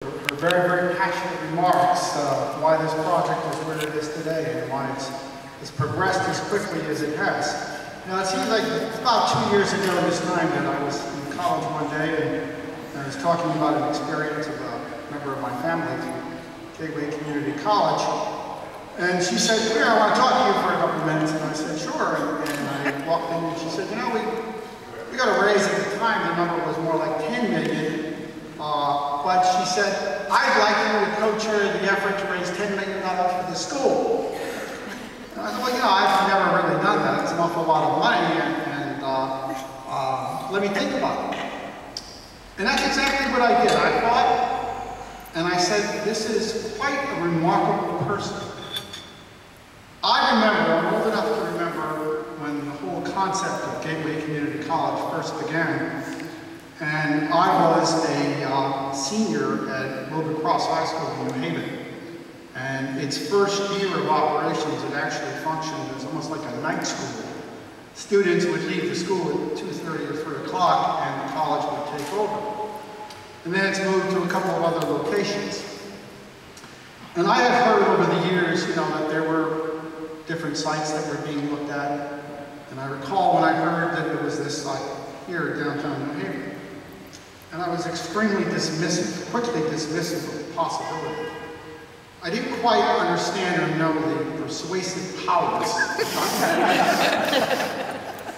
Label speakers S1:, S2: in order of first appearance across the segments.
S1: her very, very passionate remarks why this project is where it is today and why it's progressed as quickly as it has. Now, it seems like about 2 years ago this time that I was in college one day and I was talking about an experience of a member of my family through Gateway Community College. And she said, "Here, I want to talk to you for a couple of minutes." And I said, "Sure." And I walked in and she said, "You know, we got a raise at the time. The number was more like 10 million. But she said, I'd like you to co chair the effort to raise $10 million for the school." And I said, "Well, you know, I've never really done that. It's an awful lot of money, and let me think about it." And that's exactly what I did. I thought, and I said, this is quite a remarkable person. I remember, I'm old enough to remember when the whole concept of Gateway Community College first began. And I was a senior at Wilbur Cross High School in New Haven. And its first year of operations, it actually functioned as almost like a night school. Students would leave the school at 2:30 or 3 o'clock and the college would take over. And then it's moved to a couple of other locations. And I have heard over the years, you know, that there were different sites that were being looked at. And I recall when I heard that there was this site here downtown New Haven. And I was extremely dismissive, quickly dismissive of the possibility. I didn't quite understand or know the persuasive powers.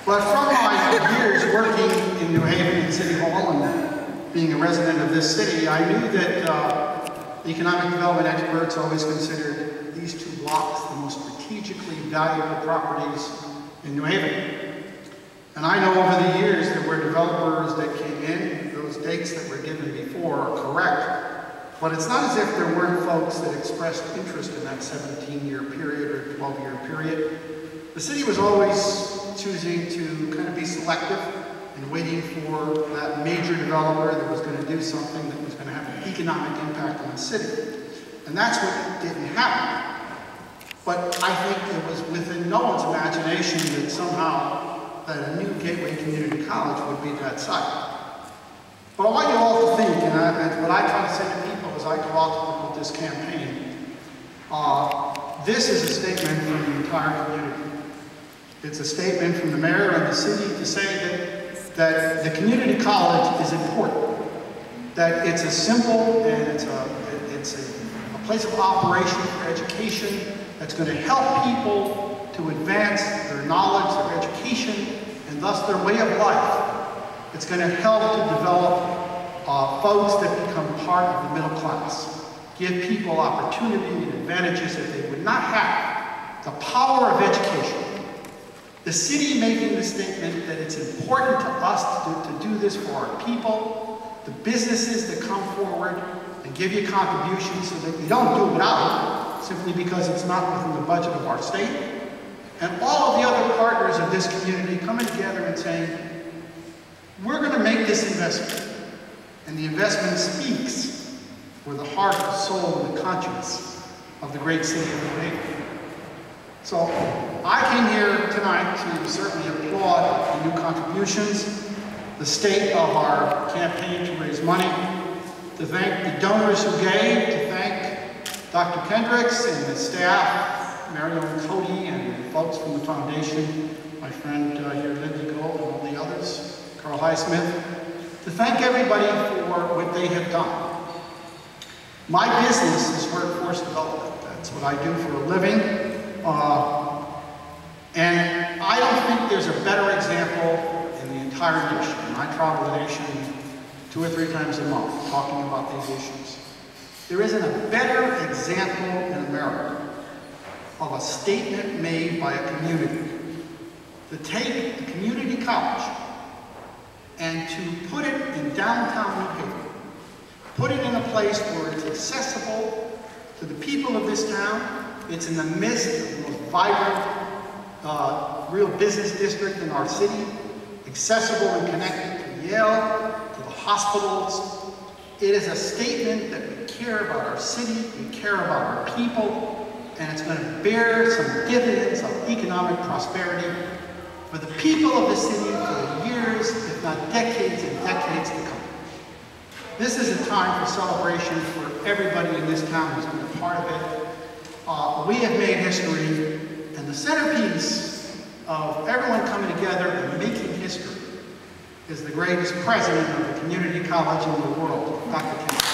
S1: But from my years working in New Haven in City Hall and being a resident of this city, I knew that economic development experts always considered these two blocks the most strategically valuable properties in New Haven. And I know over the years there were developers that came in, those dates that were given before are correct. But it's not as if there weren't folks that expressed interest in that 17-year period or 12-year period. The city was always choosing to kind of be selective and waiting for that major developer that was going to do something that was going to have an economic impact on the city. And that's what didn't happen. But I think it was within no one's imagination that somehow that a new Gateway Community College would be that site. But I want you all to think, and what I try to say to people as I go out with this campaign, this is a statement from the entire community. It's a statement from the mayor and the city to say that the community college is important, that it's a symbol and it's a place of operation for education that's going to help people to advance their knowledge, their education, and thus their way of life. It's going to help to develop folks that become part of the middle class, give people opportunity and advantages that they would not have. The power of education. The city making the statement that it's important to us to do this for our people, the businesses that come forward and give you contributions so that you don't do it without it, simply because it's not within the budget of our state, and all of the other partners of this community coming together and saying, we're going to make this investment. And the investment speaks for the heart, the soul, and the conscience of the great city of New Haven. So I came here tonight to certainly applaud the new contributions, the state of our campaign to raise money, to thank the donors who gave, to thank Dr. Kendricks and the staff, Mario and Cody, and folks from the foundation, my friend here, Lindy Gold, and all the others, Carl Highsmith, to thank everybody for what they have done. My business is workforce development. That's what I do for a living. And I don't think there's a better example in the entire nation. And I travel the nation 2 or 3 times a month talking about these issues. There isn't a better example in America of a statement made by a community to take the community college and to put it in downtown New Haven, put it in a place where it's accessible to the people of this town. It's in the midst of the most vibrant, real business district in our city, accessible and connected to Yale, to the hospitals. It is a statement that we care about our city, we care about our people, and it's going to bear some dividends of economic prosperity for the people of the city for years, if not decades and decades to come. This is a time for celebration for everybody in this town who's been a part of it. We have made history, and the centerpiece of everyone coming together and making history is the greatest president of the community college in the world, Dr. King.